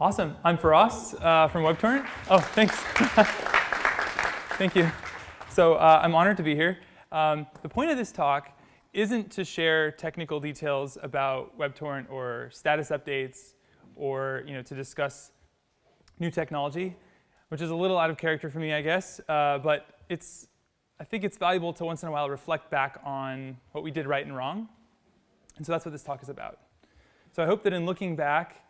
Awesome. I'm Feross from WebTorrent. Oh, thanks. Thank you. So I'm honored to be here. The point of this talk isn't to share technical details about WebTorrent or status updates or to discuss new technology, which is a little out of character for me, I guess. But I think it's valuable to once in a while reflect back on what we did right and wrong. And so that's what this talk is about. So I hope that in looking back,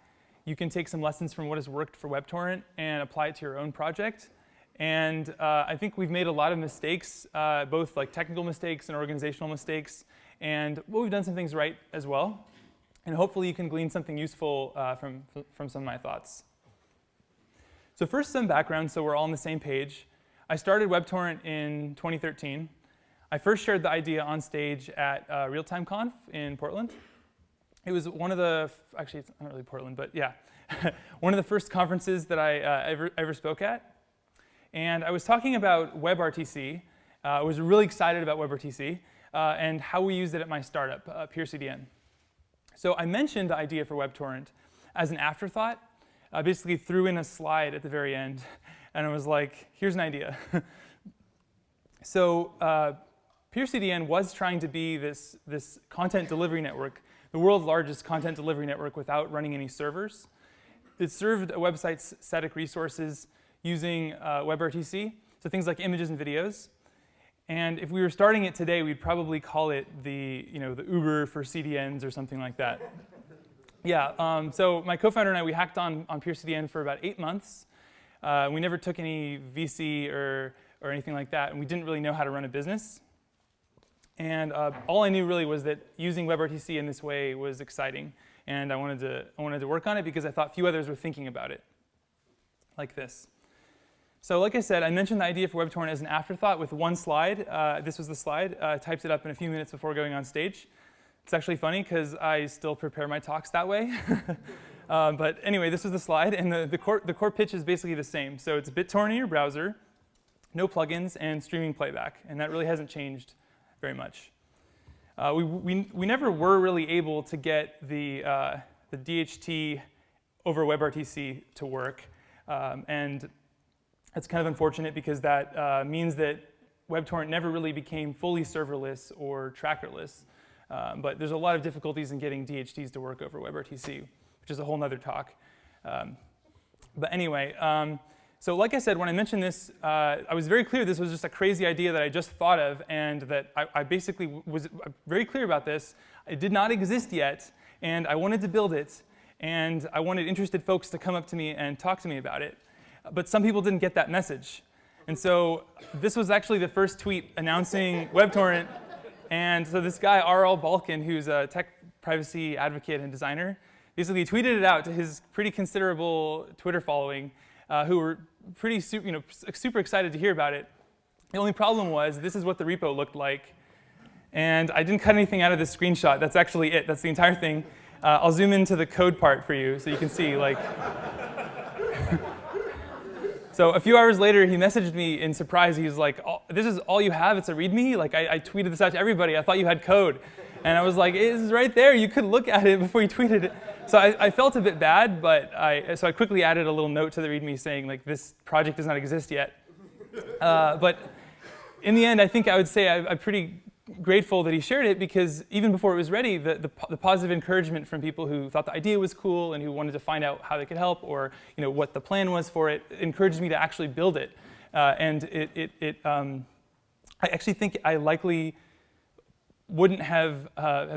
you can take some lessons from what has worked for WebTorrent and apply it to your own project. And I think we've made a lot of mistakes, both like technical mistakes and organizational mistakes. And we've done some things right as well. And hopefully you can glean something useful from some of my thoughts. So first, some background so we're all on the same page. I started WebTorrent in 2013. I first shared the idea on stage at RealTimeConf in Portland. It was one of the, actually it's not really Portland, but yeah, one of the first conferences that I ever spoke at. And I was talking about WebRTC. I was really excited about WebRTC and how we used it at my startup, PureCDN. So I mentioned the idea for WebTorrent as an afterthought. I basically threw in a slide at the very end, and I was like, here's an idea. So PureCDN was trying to be this content delivery network, the world's largest content delivery network without running any servers. It served a website's static resources using WebRTC, so things like images and videos. And if we were starting it today, we'd probably call it the Uber for CDNs or something like that. Yeah, so my co-founder and I, we hacked on PureCDN for about 8 months. We never took any VC or anything like that, and we didn't really know how to run a business. And all I knew really was that using WebRTC in this way was exciting, and I wanted to work on it because I thought few others were thinking about it, like this. So like I said, I mentioned the idea for WebTorrent as an afterthought with one slide. This was the slide. I typed it up in a few minutes before going on stage. It's actually funny because I still prepare my talks that way. But anyway, this is the slide, and the core pitch is basically the same. So it's BitTorrent in your browser, no plugins, and streaming playback, and that really hasn't changed very much. We never were really able to get the DHT over WebRTC to work, and it's kind of unfortunate because that means that WebTorrent never really became fully serverless or trackerless. But there's a lot of difficulties in getting DHTs to work over WebRTC, which is a whole other talk. But anyway, so like I said, when I mentioned this, I was very clear this was just a crazy idea that I just thought of, and that I basically was very clear about this. It did not exist yet, and I wanted to build it, and I wanted interested folks to come up to me and talk to me about it. But some people didn't get that message. And so this was actually the first tweet announcing WebTorrent. And so this guy, R.L. Balkin, who's a tech privacy advocate and designer, basically tweeted it out to his pretty considerable Twitter following, who were pretty super excited to hear about it. The only problem was this is what the repo looked like. And I didn't cut anything out of this screenshot. That's actually it. That's the entire thing. I'll zoom into the code part for you so you can see. So a few hours later, he messaged me in surprise. He was like, oh, this is all you have? It's a README? Like, I tweeted this out to everybody. I thought you had code. And I was like, it is right there. You could look at it before you tweeted it. So I felt a bit bad, but so I quickly added a little note to the README saying, like, this project does not exist yet. But in the end, I think I would say I'm pretty grateful that he shared it, because even before it was ready, the positive encouragement from people who thought the idea was cool and who wanted to find out how they could help, or what the plan was for it, encouraged me to actually build it. And I actually think I likely wouldn't have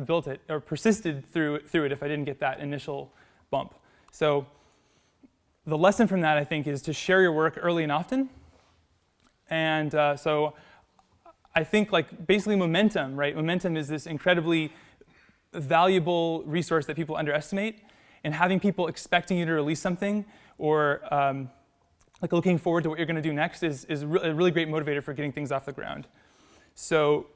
built it or persisted through it if I didn't get that initial bump. So the lesson from that, I think, is to share your work early and often. And so I think basically momentum, right? Momentum is this incredibly valuable resource that people underestimate. And having people expecting you to release something, or looking forward to what you're going to do next, is a really great motivator for getting things off the ground. So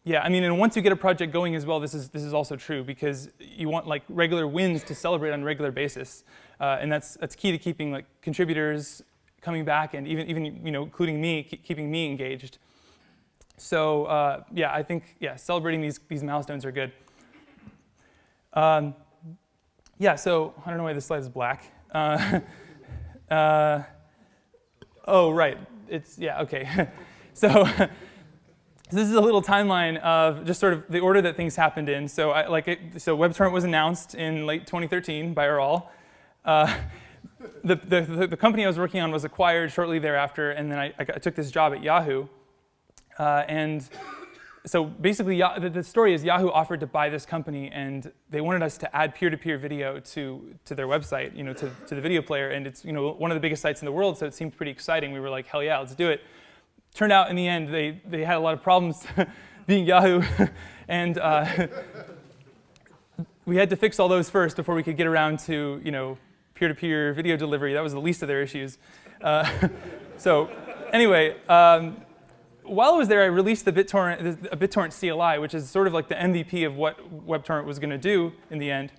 yeah, I mean, and once you get a project going as well, this is also true, because you want regular wins to celebrate on a regular basis, and that's key to keeping contributors coming back, and even including me, keeping me engaged. So yeah, I think celebrating these milestones are good. Yeah, so I don't know why this slide is black. Oh, right. Yeah, okay. So this is a little timeline of just sort of the order that things happened in. So WebTorrent was announced in late 2013 by our all. The company I was working on was acquired shortly thereafter, and then I took this job at Yahoo. And so basically, the story is Yahoo offered to buy this company, and they wanted us to add peer-to-peer video to their website, to the video player. And it's one of the biggest sites in the world, so it seemed pretty exciting. We were like, hell yeah, let's do it. Turned out in the end, they had a lot of problems being Yahoo, and we had to fix all those first before we could get around to peer-to-peer video delivery. That was the least of their issues. So anyway, while I was there, I released a BitTorrent CLI, which is sort of like the MVP of what WebTorrent was going to do in the end.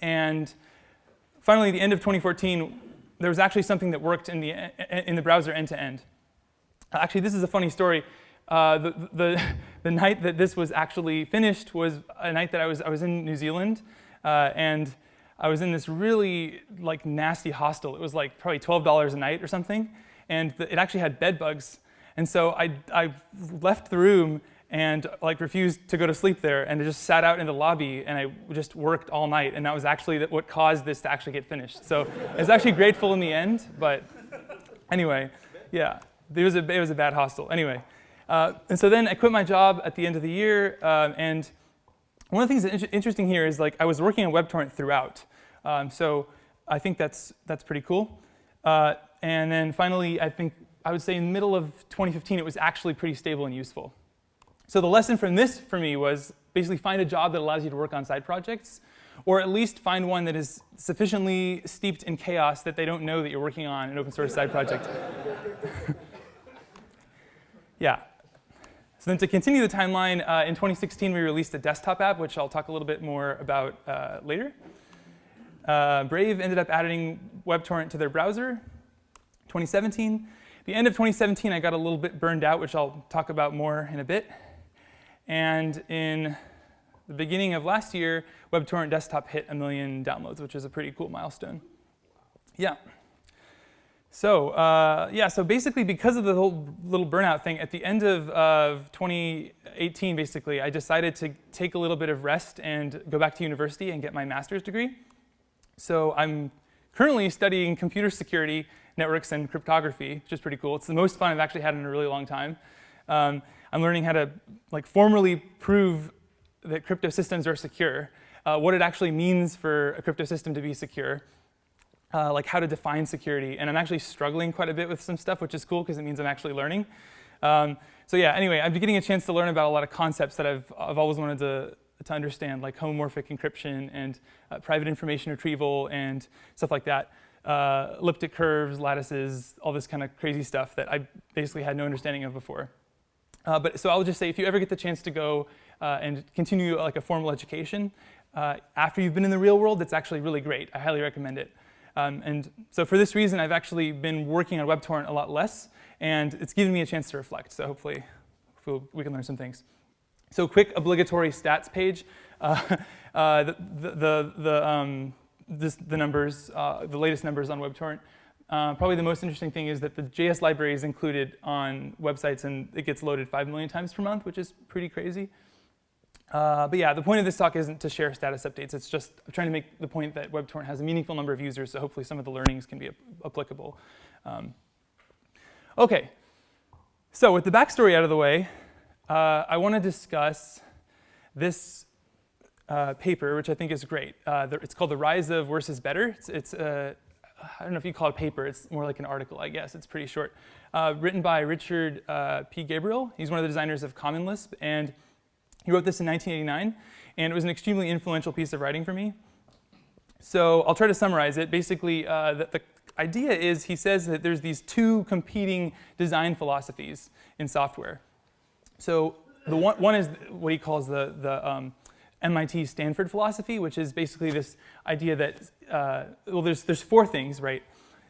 And finally, at the end of 2014, there was actually something that worked in the browser end-to-end. Actually, this is a funny story. The night that this was actually finished was a night that I was in New Zealand, and I was in this really nasty hostel. It was probably $12 a night or something, and it actually had bed bugs. And so I left the room and refused to go to sleep there, and just sat out in the lobby, and I just worked all night. And that was actually what caused this to actually get finished. So I was actually grateful in the end, but anyway, yeah. It was a bad hostel. Anyway, and so then I quit my job at the end of the year. And one of the things that's interesting here is I was working on WebTorrent throughout. So I think that's pretty cool. And then finally, I would say in the middle of 2015, it was actually pretty stable and useful. So the lesson from this for me was basically find a job that allows you to work on side projects, or at least find one that is sufficiently steeped in chaos that they don't know that you're working on an open source side project. Yeah. So then to continue the timeline, in 2016, we released a desktop app, which I'll talk a little bit more about later. Brave ended up adding WebTorrent to their browser. 2017. The end of 2017, I got a little bit burned out, which I'll talk about more in a bit. And in the beginning of last year, WebTorrent Desktop hit 1 million downloads, which is a pretty cool milestone. Yeah. So so basically, because of the whole little burnout thing, at the end of 2018, basically, I decided to take a little bit of rest and go back to university and get my master's degree. So I'm currently studying computer security, networks, and cryptography, which is pretty cool. It's the most fun I've actually had in a really long time. I'm learning how to formally prove that crypto systems are secure, what it actually means for a crypto system to be secure, how to define security. And I'm actually struggling quite a bit with some stuff, which is cool because it means I'm actually learning. So yeah, anyway, I'm getting a chance to learn about a lot of concepts that I've always wanted to understand, like homomorphic encryption and private information retrieval and stuff like that. Elliptic curves, lattices, all this kind of crazy stuff that I basically had no understanding of before. So I'll just say, if you ever get the chance to go and continue a formal education after you've been in the real world, it's actually really great. I highly recommend it. And so for this reason, I've actually been working on WebTorrent a lot less, and it's given me a chance to reflect. So hopefully we can learn some things. So quick obligatory stats page. The numbers, the latest numbers on WebTorrent. Probably the most interesting thing is that the JS library is included on websites, and it gets loaded 5 million times per month, which is pretty crazy. But yeah, the point of this talk isn't to share status updates. It's just I'm trying to make the point that WebTorrent has a meaningful number of users, so hopefully some of the learnings can be applicable. OK, so with the backstory out of the way, I want to discuss this paper, which I think is great. It's called The Rise of Worse is Better. I don't know if you call it a paper. It's more like an article, I guess. It's pretty short. Written by Richard P. Gabriel. He's one of the designers of Common Lisp. And he wrote this in 1989. And it was an extremely influential piece of writing for me. So I'll try to summarize it. Basically, the idea is he says that there's these two competing design philosophies in software. So the one is what he calls the MIT Stanford philosophy, which is basically this idea that, well, there's 4 things, right?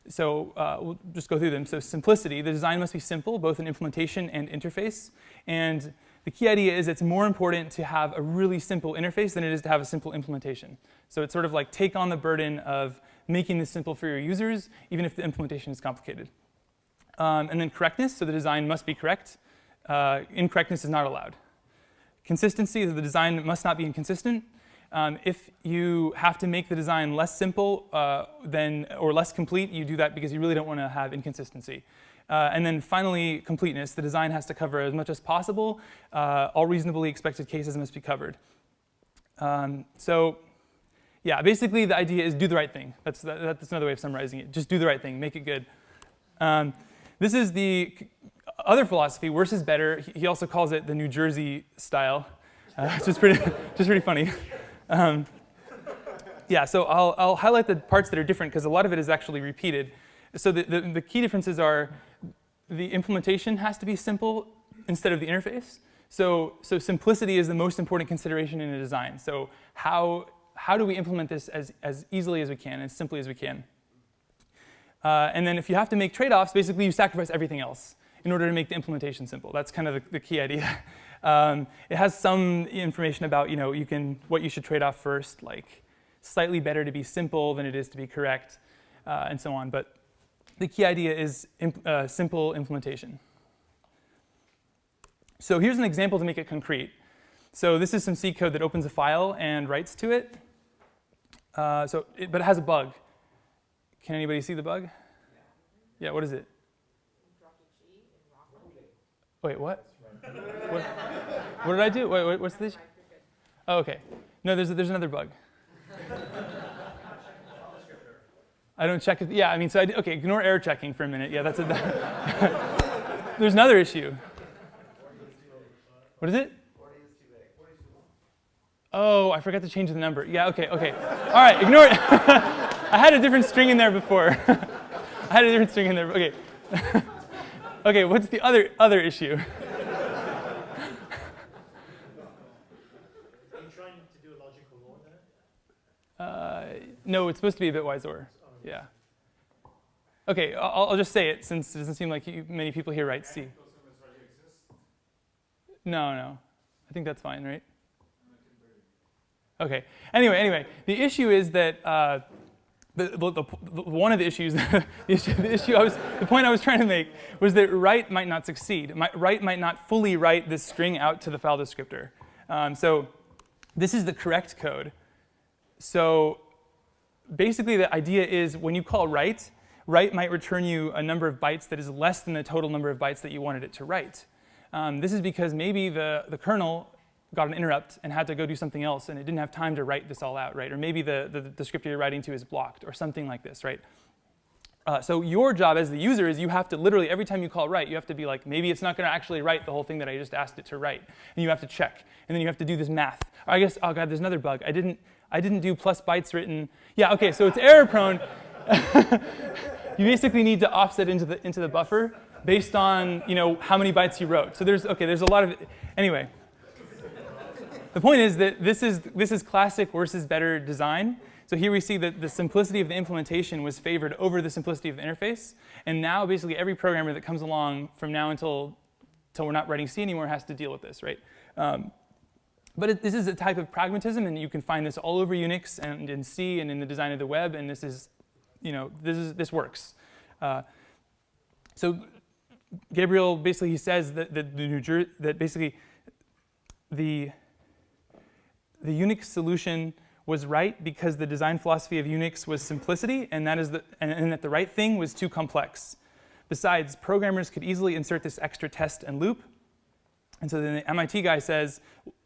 So we'll just go through them. So simplicity, the design must be simple, both in implementation and interface. And the key idea is it's more important to have a really simple interface than it is to have a simple implementation. So it's sort of like take on the burden of making this simple for your users, even if the implementation is complicated. And then correctness, so the design must be correct. Incorrectness is not allowed. Consistency, the design must not be inconsistent. If you have to make the design less simple or less complete, you do that because you really don't want to have inconsistency. And then finally, completeness. The design has to cover as much as possible. All reasonably expected cases must be covered. So yeah, basically the idea is do the right thing. That's another way of summarizing it. Just do the right thing, make it good. This is the other philosophy, worse is better. He also calls it the New Jersey style, which is pretty funny. Yeah, so I'll highlight the parts that are different because a lot of it is actually repeated. So the key differences are the implementation has to be simple instead of the interface. So simplicity is the most important consideration in a design. So how do we implement this as easily as we can, as simply as we can? And then if you have to make trade-offs, basically you sacrifice everything else in order to make the implementation simple. That's kind of the key idea. It has some information about what you should trade off first, like slightly better to be simple than it is to be correct, and so on. But the key idea is simple implementation. So here's an example to make it concrete. So this is some C code that opens a file and writes to it. But it has a bug. Can anybody see the bug? Yeah, what is it? Wait, what? What did I do? Wait, what's this? Oh, OK. No, there's another bug. I don't check it. Yeah, I mean, so OK, ignore error checking for a minute. Yeah, that's it. There's another issue. What is it? Oh, I forgot to change the number. Yeah, OK. All right, ignore it. I had a different string in there before. OK. OK, what's the other issue? Are you trying to do a logical OR there? No, it's supposed to be a bitwise OR. Yeah. OK, I'll just say it since it doesn't seem like many people here write C. No. I think that's fine, right? OK. Anyway, the issue is that one of the issues, the point I was trying to make was that write might not succeed. Write might not fully write this string out to the file descriptor. So this is the correct code. So basically the idea is when you call write might return you a number of bytes that is less than the total number of bytes that you wanted it to write. This is because maybe the kernel got an interrupt and had to go do something else, and it didn't have time to write this all out, right? Or maybe the script you're writing to is blocked, or something like this, right? So your job as the user is you have to literally, every time you call write, you have to be like, maybe it's not going to actually write the whole thing that I just asked it to write. And you have to check. And then you have to do this math. I guess, oh God, there's another bug. I didn't do plus bytes written. Yeah, OK, so it's error prone. You basically need to offset into the buffer based on how many bytes you wrote. So there's a lot of, anyway. The point is that this is classic worse is better design. So here we see that the simplicity of the implementation was favored over the simplicity of the interface. And now basically every programmer that comes along from now until we're not writing C anymore has to deal with this, right? But this is a type of pragmatism, and you can find this all over Unix and in C and in the design of the web. And this is, this works. So Gabriel basically he says that basically the Unix solution was right because the design philosophy of Unix was simplicity, and that the right thing was too complex. Besides, programmers could easily insert this extra test and loop. And so then the MIT guy says,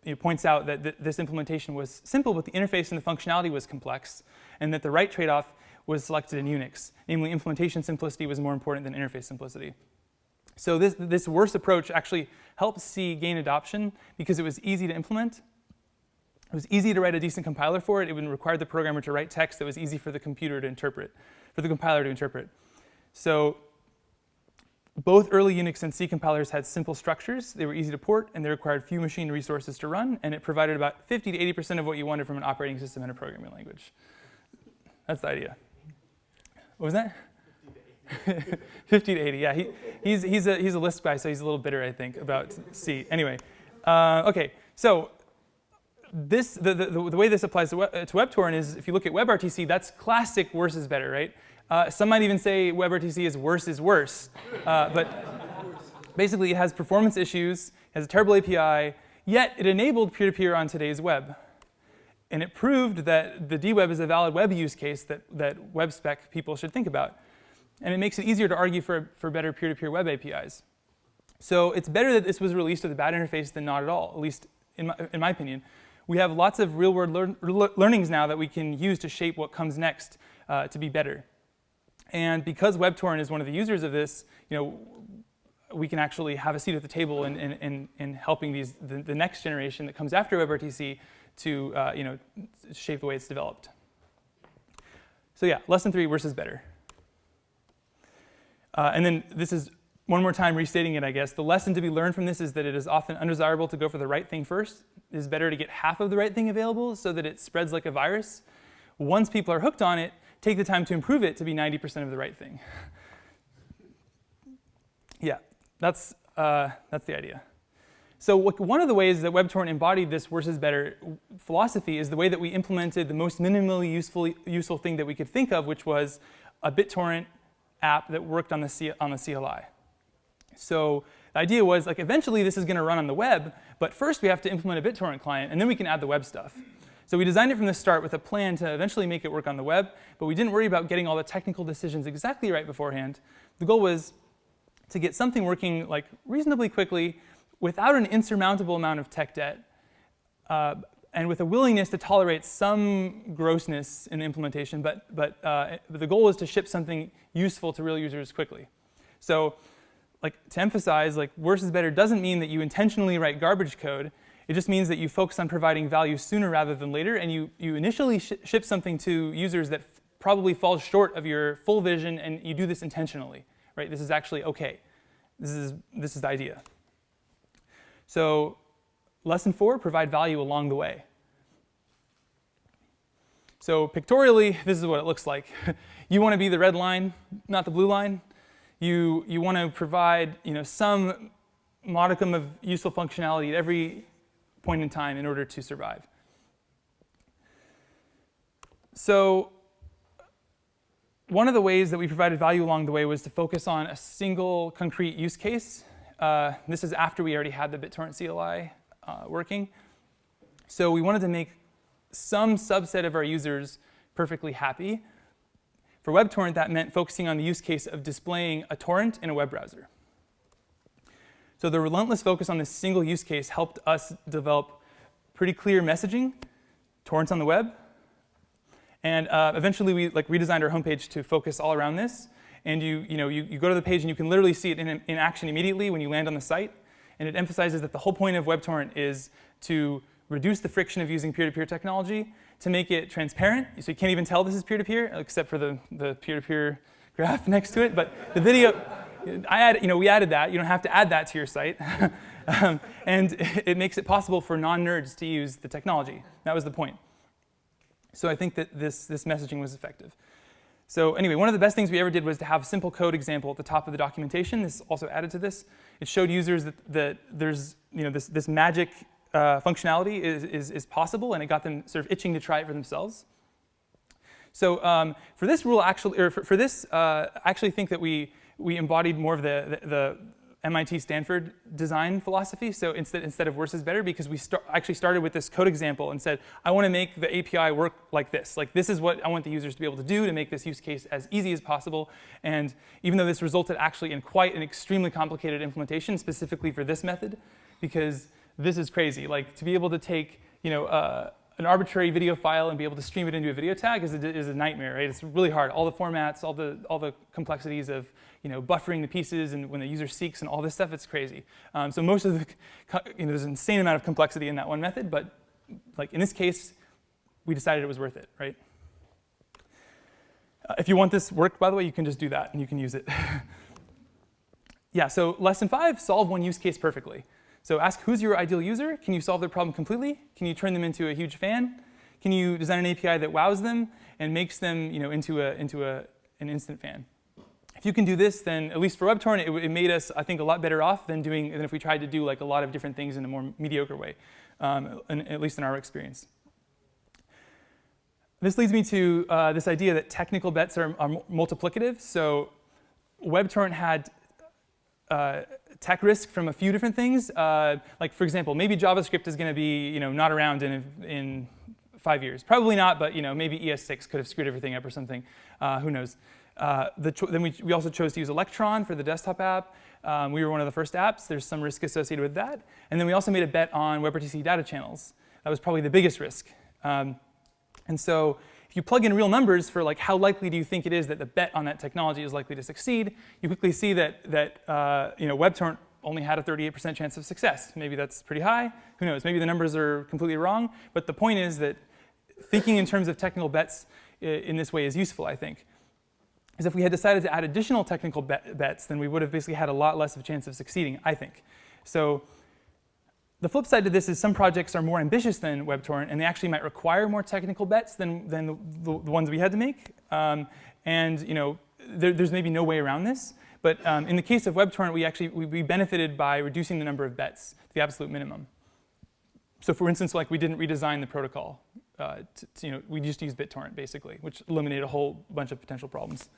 he points out that this implementation was simple, but the interface and the functionality was complex, and that the right trade-off was selected in Unix. Namely, implementation simplicity was more important than interface simplicity. So this worse approach actually helped C gain adoption because it was easy to implement. It was easy to write a decent compiler for it. It would require the programmer to write text that was easy for the computer to interpret, for the compiler to interpret. So both early Unix and C compilers had simple structures. They were easy to port, and they required few machine resources to run, and it provided about 50 to 80% of what you wanted from an operating system and a programming language. That's the idea. What was that? 50 to 80, yeah. He's a Lisp guy, so he's a little bitter, I think, about C. Anyway, OK, so the way this applies to WebTorrent is, if you look at WebRTC, that's classic worse is better, right? Some might even say WebRTC is worse. But basically, it has performance issues, has a terrible API, yet it enabled peer-to-peer on today's web. And it proved that the DWEB is a valid web use case that web spec people should think about. And it makes it easier to argue for better peer-to-peer web APIs. So it's better that this was released with a bad interface than not at all, at least in my opinion. We have lots of real-world learnings now that we can use to shape what comes next to be better. And because WebTorrent is one of the users of this, we can actually have a seat at the table in helping the next generation that comes after WebRTC to shape the way it's developed. So yeah, lesson 3, worse is better. And then this is one more time restating it, I guess. The lesson to be learned from this is that it is often undesirable to go for the right thing first. It is better to get half of the right thing available so that it spreads like a virus. Once people are hooked on it, take the time to improve it to be 90% of the right thing. Yeah, that's the idea. So one of the ways that WebTorrent embodied this worse is better philosophy is the way that we implemented the most minimally useful thing that we could think of, which was a BitTorrent app that worked on the CLI. So the idea was, eventually this is going to run on the web, but first we have to implement a BitTorrent client, and then we can add the web stuff. So we designed it from the start with a plan to eventually make it work on the web, but we didn't worry about getting all the technical decisions exactly right beforehand. The goal was to get something working reasonably quickly without an insurmountable amount of tech debt, and with a willingness to tolerate some grossness in the implementation, but the goal was to ship something useful to real users quickly. So to emphasize, worse is better doesn't mean that you intentionally write garbage code. It just means that you focus on providing value sooner rather than later, and you initially ship something to users that probably falls short of your full vision, and you do this intentionally, right? This is actually okay. This is the idea. So lesson 4, provide value along the way. So pictorially, this is what it looks like. You want to be the red line, not the blue line. You want to provide some modicum of useful functionality at every point in time in order to survive. So one of the ways that we provided value along the way was to focus on a single concrete use case. This is after we already had the BitTorrent CLI working. So we wanted to make some subset of our users perfectly happy. For WebTorrent, that meant focusing on the use case of displaying a torrent in a web browser. So the relentless focus on this single use case helped us develop pretty clear messaging, torrents on the web. And eventually, we redesigned our homepage to focus all around this. And you go to the page, and you can literally see it in action immediately when you land on the site. And it emphasizes that the whole point of WebTorrent is to reduce the friction of using peer-to-peer technology, to make it transparent, so you can't even tell this is peer-to-peer, except for the peer-to-peer graph next to it. But the video, we added that. You don't have to add that to your site. And it makes it possible for non-nerds to use the technology. That was the point. So I think that this messaging was effective. So anyway, one of the best things we ever did was to have a simple code example at the top of the documentation. This also added to this. It showed users that there's this magic functionality is possible, and it got them sort of itching to try it for themselves. So for this rule, I actually think that we embodied more of the MIT Stanford design philosophy. So instead of worse is better, because we actually started with this code example and said, I want to make the API work like this. This is what I want the users to be able to do to make this use case as easy as possible. And even though this resulted actually in quite an extremely complicated implementation, specifically for this method, because this is crazy. To be able to take an arbitrary video file and be able to stream it into a video tag is a nightmare, right? It's really hard. All the formats, all the complexities of buffering the pieces and when the user seeks and all this stuff, it's crazy. So most of there's an insane amount of complexity in that one method, but in this case, we decided it was worth it, right? If you want this work, by the way, you can just do that and you can use it. Yeah, so lesson 5, solve one use case perfectly. So ask who's your ideal user? Can you solve their problem completely? Can you turn them into a huge fan? Can you design an API that wows them and makes them into an instant fan? if you can do this, then at least for WebTorrent, it made us, I think, a lot better off than if we tried to do like a lot of different things in a more mediocre way, at least in our experience. This leads me to this idea that technical bets are multiplicative. So WebTorrent had tech risk from a few different things. Like for example, maybe JavaScript is going to be not around in 5 years. Probably not, but maybe ES6 could have screwed everything up or something. Who knows? Then we also chose to use Electron for the desktop app. We were one of the first apps. There's some risk associated with that. And then we also made a bet on WebRTC data channels. That was probably the biggest risk. And so if you plug in real numbers for like how likely do you think it is that the bet on that technology is likely to succeed, you quickly see that WebTorrent only had a 38% chance of success. Maybe that's pretty high. Who knows? Maybe the numbers are completely wrong. But the point is that thinking in terms of technical bets in this way is useful, I think. Because if we had decided to add additional technical bets, then we would have basically had a lot less of a chance of succeeding, I think. So the flip side to this is some projects are more ambitious than WebTorrent, and they actually might require more technical bets than the ones we had to make. There's maybe no way around this. But in the case of WebTorrent, we benefited by reducing the number of bets to the absolute minimum. So for instance, like we didn't redesign the protocol. We just used BitTorrent, basically, which eliminated a whole bunch of potential problems.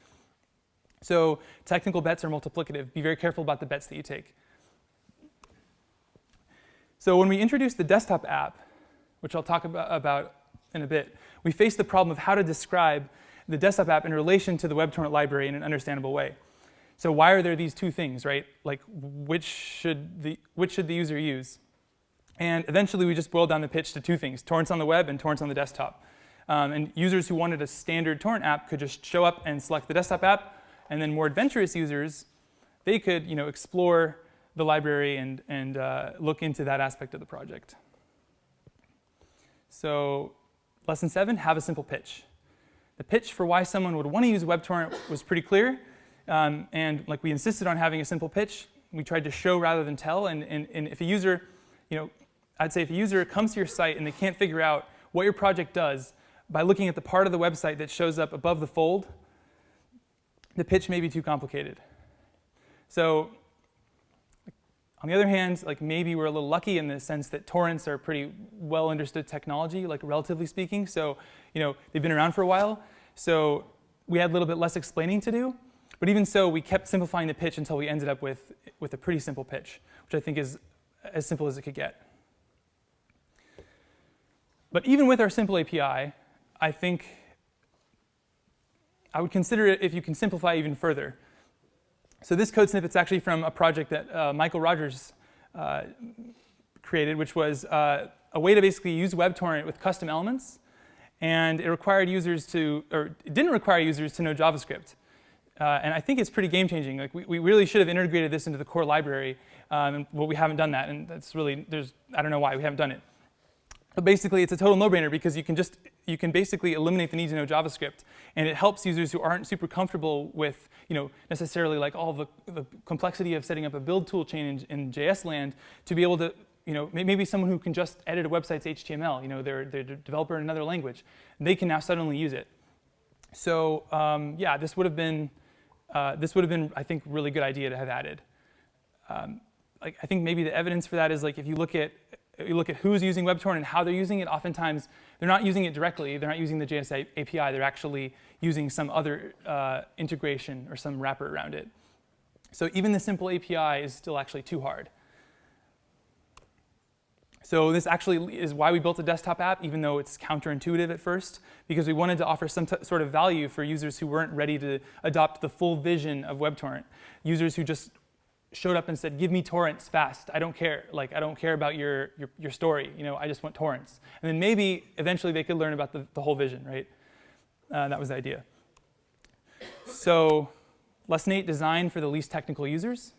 So technical bets are multiplicative. Be very careful about the bets that you take. So when we introduced the desktop app, which I'll talk about in a bit, we faced the problem of how to describe the desktop app in relation to the WebTorrent library in an understandable way. So why are there these two things, right? Like, which should the user use? And eventually, we just boiled down the pitch to two things: torrents on the web and torrents on the desktop. And users who wanted a standard torrent app could just show up and select the desktop app. And then more adventurous users, they could explore the library and look into that aspect of the project. So lesson 7, have a simple pitch. The pitch for why someone would want to use WebTorrent was pretty clear. And like we insisted on having a simple pitch. We tried to show rather than tell. And if a user, I'd say if a user comes to your site and they can't figure out what your project does by looking at the part of the website that shows up above the fold, the pitch may be too complicated. So on the other hand, like maybe we're a little lucky in the sense that torrents are pretty well understood technology, like relatively speaking. So they've been around for a while. So we had a little bit less explaining to do. But even so, we kept simplifying the pitch until we ended up with a pretty simple pitch, which I think is as simple as it could get. But even with our simple API, I think I would consider it if you can simplify even further. So this code snippet's actually from a project that Michael Rogers created, which was a way to basically use WebTorrent with custom elements. And it required users it didn't require users to know JavaScript. And I think it's pretty game-changing. Like we really should have integrated this into the core library, but we haven't done that. And that's really, I don't know why we haven't done it. But basically, it's a total no-brainer because you can basically eliminate the need to know JavaScript, and it helps users who aren't super comfortable with necessarily like all the complexity of setting up a build tool chain in JS land to be able to maybe someone who can just edit a website's HTML. They're a developer in another language. They can now suddenly use it. So yeah, this would have been I think really good idea to have added. I think maybe the evidence for that is like if you look at who's using WebTorrent and how they're using it, oftentimes they're not using it directly. They're not using the JS API. They're actually using some other integration or some wrapper around it. So even the simple API is still actually too hard. So this actually is why we built a desktop app, even though it's counterintuitive at first, because we wanted to offer some sort of value for users who weren't ready to adopt the full vision of WebTorrent. Users who just showed up and said, give me torrents fast. I don't care. Like, I don't care about your story. I just want torrents. And then maybe eventually they could learn about the whole vision, right? That was the idea. So lesson 8, design for the least technical users.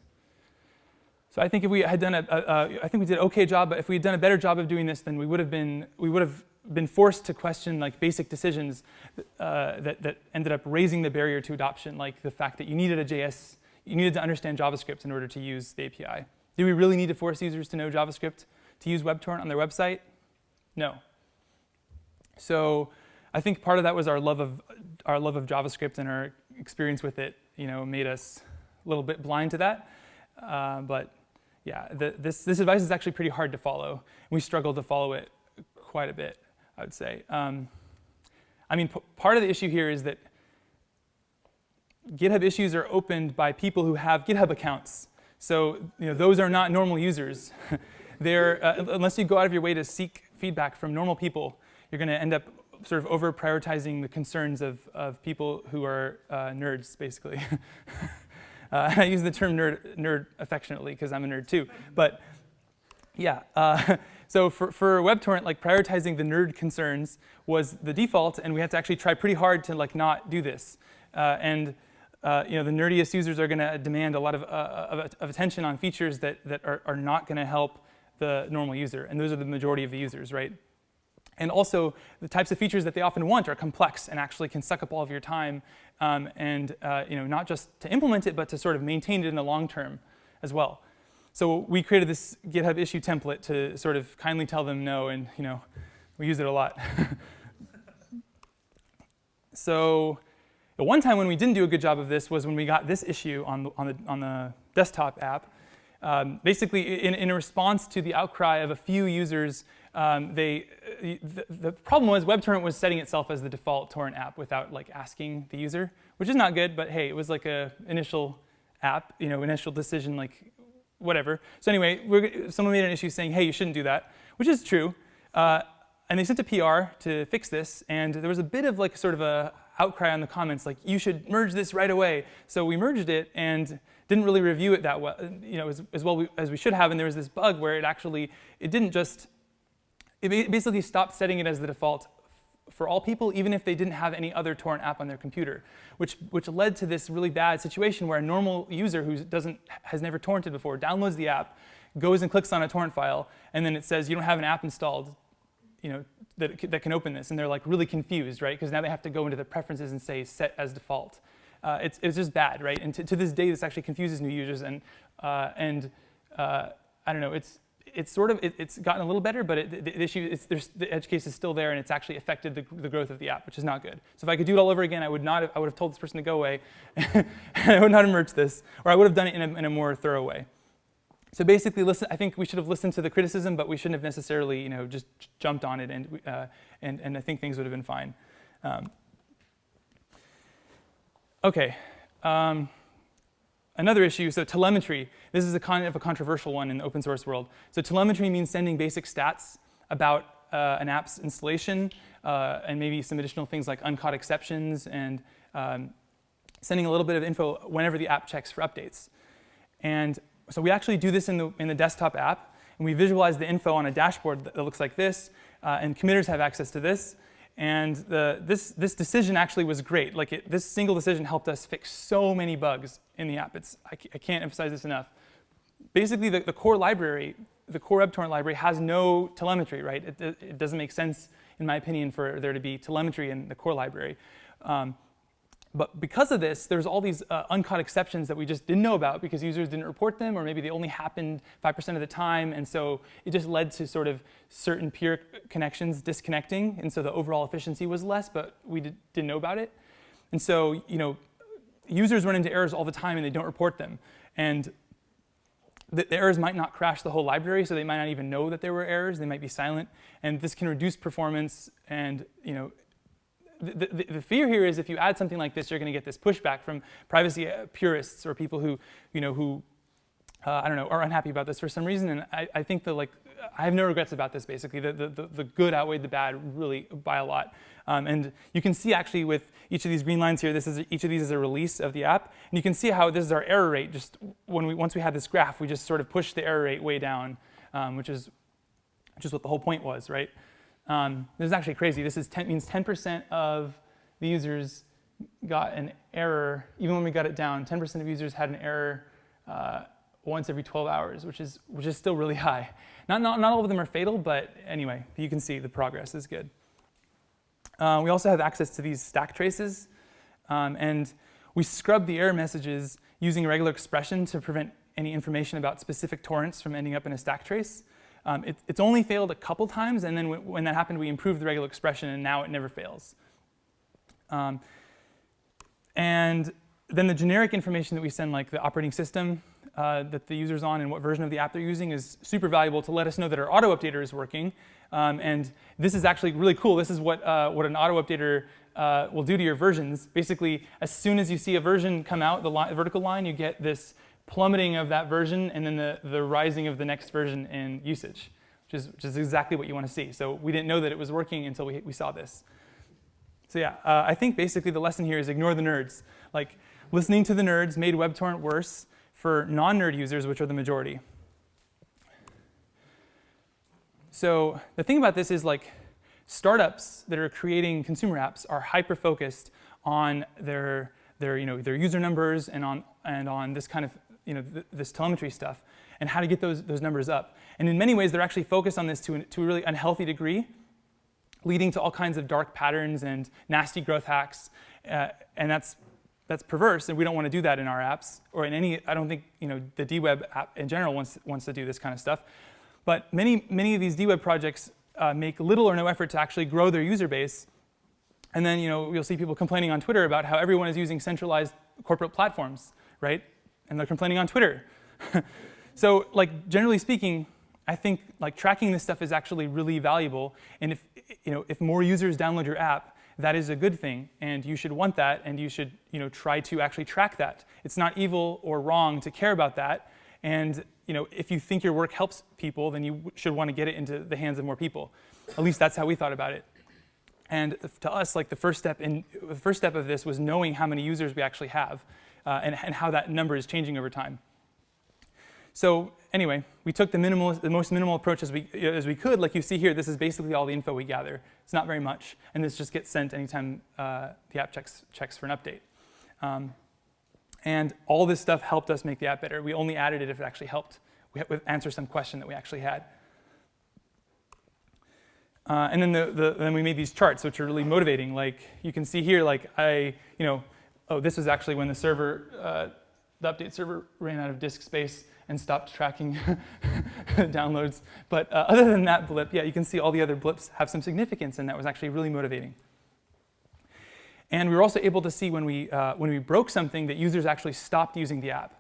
So I think if we had done I think we did an okay job, but if we had done a better job of doing this, then we would have been forced to question like basic decisions that ended up raising the barrier to adoption, like the fact that you needed to understand JavaScript in order to use the API. Do we really need to force users to know JavaScript to use WebTorrent on their website? No. So I think part of that was our love of JavaScript and our experience with it. made us a little bit blind to that. But yeah, this advice is actually pretty hard to follow. We struggled to follow it quite a bit, I would say. I mean, part of the issue here is that GitHub issues are opened by people who have GitHub accounts. So those are not normal users. They're, unless you go out of your way to seek feedback from normal people, you're going to end up sort of over-prioritizing the concerns of people who are nerds, basically. I use the term nerd affectionately because I'm a nerd too. But yeah, so for WebTorrent, like prioritizing the nerd concerns was the default, and we had to actually try pretty hard to like not do this. The nerdiest users are going to demand a lot of attention on features that are not going to help the normal user, and those are the majority of the users, right? And also, the types of features that they often want are complex and actually can suck up all of your time, not just to implement it, but to sort of maintain it in the long term as well. So we created this GitHub issue template to sort of kindly tell them no, and we use it a lot. So the one time when we didn't do a good job of this was when we got this issue on the desktop app. Basically, in a response to the outcry of a few users, the problem was WebTorrent was setting itself as the default torrent app without like asking the user, which is not good. But hey, it was like a initial app, initial decision, like whatever. So anyway, someone made an issue saying, hey, you shouldn't do that, which is true. And they sent a PR to fix this, and there was a bit of like sort of a outcry on the comments, like you should merge this right away. So we merged it and didn't really review it that well, as well as we should have. And there was this bug where it basically stopped setting it as the default for all people, even if they didn't have any other torrent app on their computer, which led to this really bad situation where a normal user who has never torrented before downloads the app, goes and clicks on a torrent file, and then it says you don't have an app installed, that can open this, and they're like really confused, right? Because now they have to go into the preferences and say set as default. It's just bad, right? And to this day, this actually confuses new users, and I don't know. It's gotten a little better, but the issue the edge case is still there, and it's actually affected the growth of the app, which is not good. So if I could do it all over again, I would have told this person to go away, and I would not have merged this, or I would have done it in a more thorough way. So basically, I think we should have listened to the criticism, but we shouldn't have necessarily, just jumped on it, and I think things would have been fine. Okay. Another issue, so telemetry. This is a kind of a controversial one in the open source world. So telemetry means sending basic stats about an app's installation, and maybe some additional things like uncaught exceptions, and sending a little bit of info whenever the app checks for updates. And so we actually do this in the desktop app, and we visualize the info on a dashboard that looks like this, and committers have access to this. And this decision actually was great. This single decision helped us fix so many bugs in the app. I can't emphasize this enough. Basically, the core library, the core WebTorrent library, has no telemetry, right? It doesn't make sense, in my opinion, for there to be telemetry in the core library. But because of this, there's all these uncaught exceptions that we just didn't know about because users didn't report them, or maybe they only happened 5% of the time. And so it just led to sort of certain peer connections disconnecting. And so the overall efficiency was less, but we didn't know about it. And so users run into errors all the time, and they don't report them. And the errors might not crash the whole library, so they might not even know that there were errors. They might be silent. And this can reduce performance, and the fear here is if you add something like this, you're going to get this pushback from privacy purists or people who I don't know, are unhappy about this for some reason. And I think I have no regrets about this. Basically, the good outweighed the bad really by a lot. And you can see actually with each of these green lines here, each of these is a release of the app, and you can see how this is our error rate. Just once we had this graph, we just sort of pushed the error rate way down, which is what the whole point was, right? This is actually crazy. This means 10% of the users got an error, even when we got it down. 10% of users had an error once every 12 hours, which is still really high. Not all of them are fatal, but anyway, you can see the progress is good. We also have access to these stack traces, and we scrub the error messages using a regular expression to prevent any information about specific torrents from ending up in a stack trace. It's only failed a couple times, and then when that happened, we improved the regular expression, and now it never fails. And then the generic information that we send, like the operating system that the user's on and what version of the app they're using, is super valuable to let us know that our auto updater is working. And this is actually really cool. This is what an auto updater will do to your versions. Basically, as soon as you see a version come out, the vertical line, you get this plummeting of that version and then the rising of the next version in usage, which is exactly what you want to see. So we didn't know that it was working until we saw this. So yeah, I think basically the lesson here is ignore the nerds. Like, listening to the nerds made WebTorrent worse for non-nerd users, which are the majority. So the thing about this is, like, startups that are creating consumer apps are hyper-focused on their user numbers and on this kind of this telemetry stuff and how to get those numbers up. And in many ways, they're actually focused on this to a really unhealthy degree, leading to all kinds of dark patterns and nasty growth hacks, and that's perverse, and we don't want to do that in our apps or in any. I don't think the DWEB app in general wants to do this kind of stuff. But many of these DWEB projects make little or no effort to actually grow their user base, and then you'll see people complaining on Twitter about how everyone is using centralized corporate platforms, right? And they're complaining on Twitter. So, like, generally speaking, I think like tracking this stuff is actually really valuable, and if more users download your app, that is a good thing, and you should want that, and you should try to actually track that. It's not evil or wrong to care about that, and if you think your work helps people, then you should want to get it into the hands of more people. At least that's how we thought about it. And to us, like the first step of this was knowing how many users we actually have, and how that number is changing over time. So anyway, we took the most minimal approach as we could. Like you see here, this is basically all the info we gather. It's not very much, and this just gets sent anytime the app checks for an update. And all this stuff helped us make the app better. We only added it if it actually helped. We had to answer some question that we actually had. And then then we made these charts, which are really motivating. Like you can see here, like this was actually when the server, the update server ran out of disk space and stopped tracking downloads. But other than that blip, yeah, you can see all the other blips have some significance, and that was actually really motivating. And we were also able to see when we broke something that users actually stopped using the app.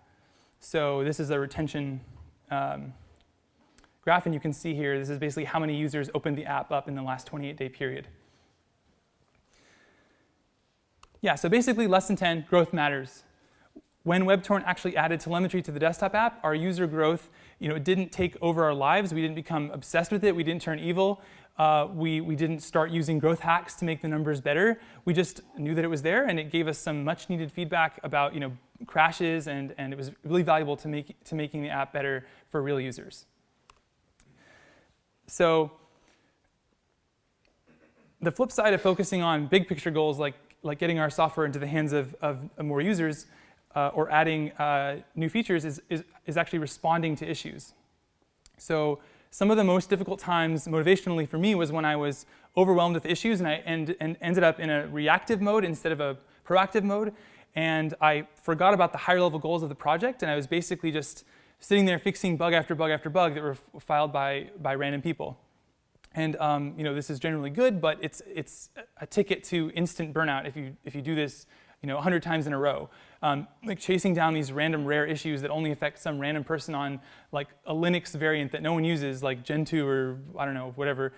So this is a retention graph, and you can see here, this is basically how many users opened the app up in the last 28-day period. Yeah, so basically lesson 10, growth matters. When WebTorrent actually added telemetry to the desktop app, our user growth, it didn't take over our lives. We didn't become obsessed with it. We didn't turn evil. We didn't start using growth hacks to make the numbers better. We just knew that it was there, and it gave us some much needed feedback about crashes, and it was really valuable to making the app better for real users. So the flip side of focusing on big picture goals like getting our software into the hands of more users or adding new features is actually responding to issues. So some of the most difficult times motivationally for me was when I was overwhelmed with issues and I ended up in a reactive mode instead of a proactive mode. And I forgot about the higher level goals of the project, and I was basically just sitting there fixing bug after bug after bug that were filed by random people. And this is generally good, but it's a ticket to instant burnout if you do this 100 times in a row. Like chasing down these random rare issues that only affect some random person on like a Linux variant that no one uses, like Gentoo or I don't know, whatever,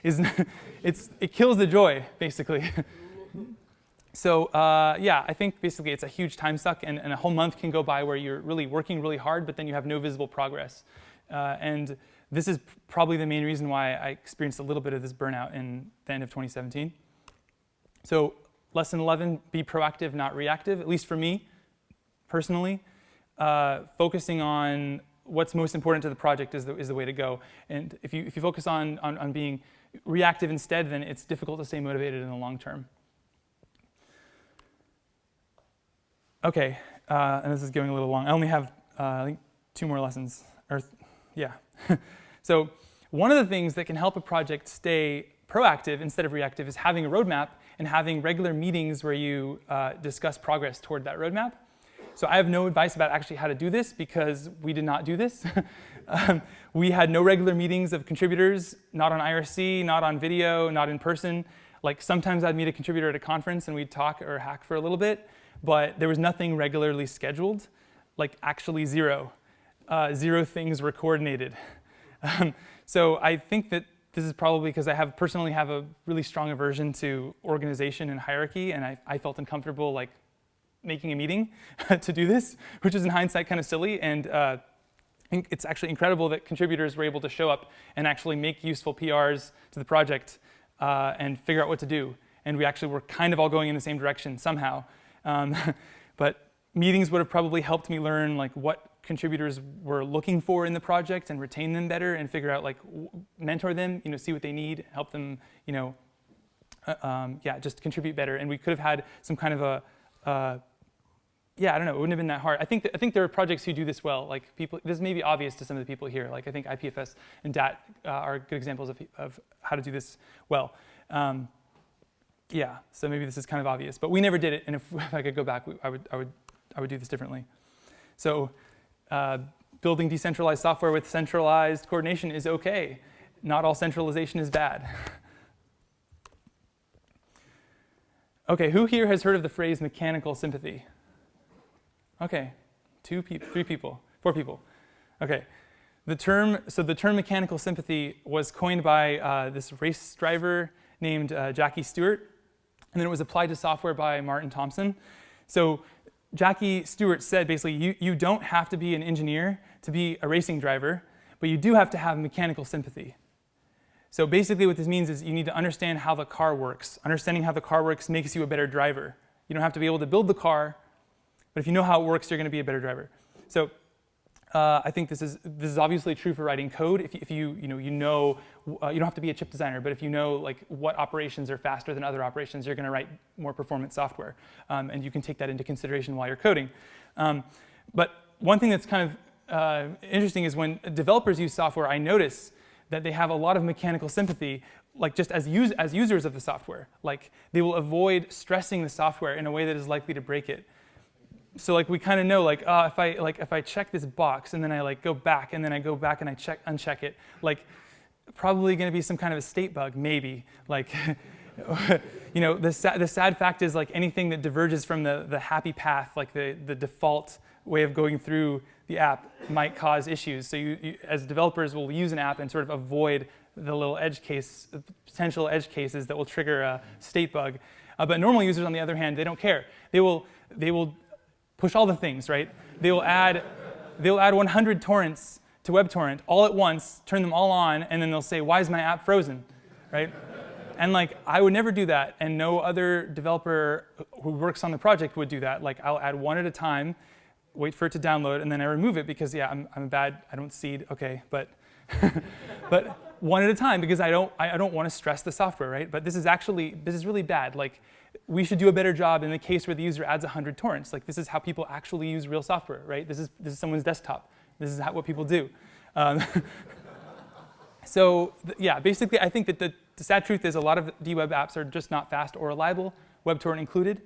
it kills the joy, basically. So yeah, I think basically it's a huge time suck, and a whole month can go by where you're really working really hard, but then you have no visible progress. And this is probably the main reason why I experienced a little bit of this burnout in the end of 2017. So lesson 11, be proactive, not reactive, at least for me, personally. Focusing on what's most important to the project is the way to go. And if you focus on being reactive instead, then it's difficult to stay motivated in the long term. Okay, and this is going a little long. I only have I think 2 more lessons. Yeah. So one of the things that can help a project stay proactive instead of reactive is having a roadmap and having regular meetings where you discuss progress toward that roadmap. So I have no advice about actually how to do this because we did not do this. We had no regular meetings of contributors, not on IRC, not on video, not in person. Like sometimes I'd meet a contributor at a conference and we'd talk or hack for a little bit. but there was nothing regularly scheduled, like actually zero. Zero things were coordinated. So I think that this is probably because I personally have a really strong aversion to organization and hierarchy, and I felt uncomfortable like making a meeting to do this, which is in hindsight kind of silly. And I think it's actually incredible that contributors were able to show up and actually make useful PRs to the project and figure out what to do. And we actually were kind of all going in the same direction somehow. But meetings would have probably helped me learn like what contributors were looking for in the project and retain them better and figure out like mentor them, see what they need, help them, just contribute better. And we could have had some kind of a I don't know, it wouldn't have been that hard. I think there are projects who do this well. Like people, this may be obvious to some of the people here. Like I think IPFS and DAT are good examples of how to do this well. So maybe this is kind of obvious, but we never did it. And if I could go back, I would do this differently. So building decentralized software with centralized coordination is okay. Not all centralization is bad. Okay, who here has heard of the phrase mechanical sympathy? Okay, 2 people, 3 people, 4 people. Okay, the term mechanical sympathy was coined by this race driver named Jackie Stewart, and then it was applied to software by Martin Thompson. So Jackie Stewart said basically, you don't have to be an engineer to be a racing driver, but you do have to have mechanical sympathy. So basically what this means is you need to understand how the car works. Understanding how the car works makes you a better driver. You don't have to be able to build the car, but if you know how it works, you're going to be a better driver. So I think this is obviously true for writing code. If you don't have to be a chip designer, but if you know like what operations are faster than other operations, you're going to write more performant software, and you can take that into consideration while you're coding. But one thing that's kind of interesting is when developers use software, I notice that they have a lot of mechanical sympathy, like just as users of the software. Like they will avoid stressing the software in a way that is likely to break it. So like we kind of know like if I check this box and then I like go back and then I go back and I uncheck it, like probably going to be some kind of a state bug, maybe. Like the sad fact is like anything that diverges from the happy path, like the default way of going through the app, might cause issues. So you as developers will use an app and sort of avoid the little potential edge cases that will trigger a state bug. But normal users, on the other hand, they don't care. They will push all the things, right? They'll add 100 torrents to WebTorrent all at once, turn them all on, and then they'll say, "Why is my app frozen?" Right? And like I would never do that, and no other developer who works on the project would do that. Like I'll add one at a time, wait for it to download, and then I remove it because I'm bad. I don't seed. Okay, but but one at a time because I don't want to stress the software, right? But this is really bad. Like we should do a better job in the case where the user adds 100 torrents. Like this is how people actually use real software, right? This is someone's desktop. This is what people do. Basically I think that the sad truth is a lot of DWEB apps are just not fast or reliable, WebTorrent included.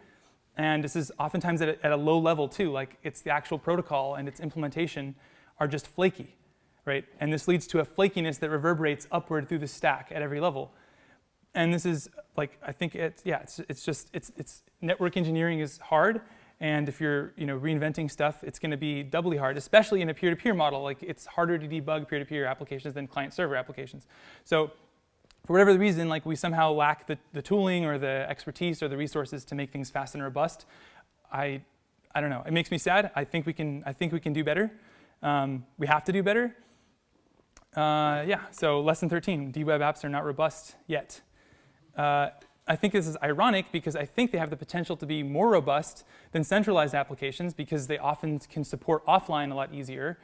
And this is oftentimes at a low level too. Like it's the actual protocol and its implementation are just flaky, right? And this leads to a flakiness that reverberates upward through the stack at every level. And this is like, I think it's network engineering is hard. And if you're reinventing stuff, it's going to be doubly hard, especially in a peer-to-peer model. Like it's harder to debug peer-to-peer applications than client-server applications. So for whatever the reason, like we somehow lack the tooling or the expertise or the resources to make things fast and robust. I don't know. It makes me sad. I think we can do better. We have to do better. So lesson 13, DWEB apps are not robust yet. I think this is ironic because I think they have the potential to be more robust than centralized applications because they often can support offline a lot easier,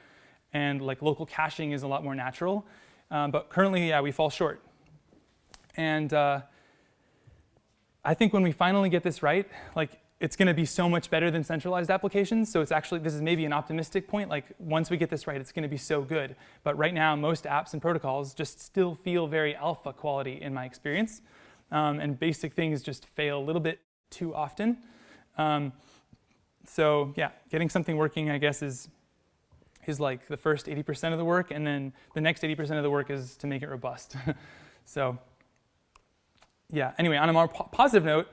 and like local caching is a lot more natural. But currently, we fall short. And I think when we finally get this right, like it's going to be so much better than centralized applications. So it's actually, this is maybe an optimistic point. Like once we get this right, it's going to be so good. But right now, most apps and protocols just still feel very alpha quality in my experience. And basic things just fail a little bit too often. Getting something working, I guess, is like the first 80% of the work, and then the next 80% of the work is to make it robust. So, anyway, on a more positive note,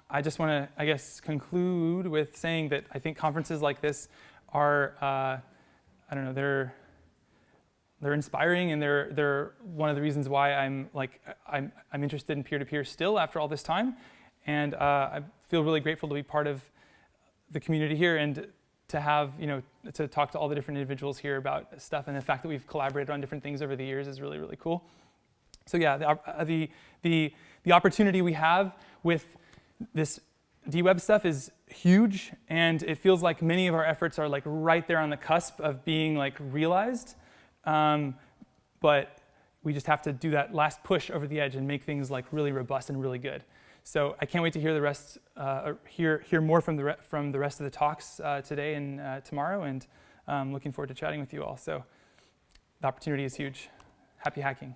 I just want to, I guess, conclude with saying that I think conferences like this are, I don't know, they're inspiring, and they're one of the reasons why I'm interested in peer-to-peer still after all this time, and I feel really grateful to be part of the community here and to have, to talk to all the different individuals here about stuff, and the fact that we've collaborated on different things over the years is really, really cool. So yeah, the opportunity we have with this DWEB stuff is huge, and it feels like many of our efforts are like right there on the cusp of being like realized, but we just have to do that last push over the edge and make things like really robust and really good. So I can't wait to hear the rest, hear more from the rest of the talks today and tomorrow, and looking forward to chatting with you all. So the opportunity is huge. Happy hacking.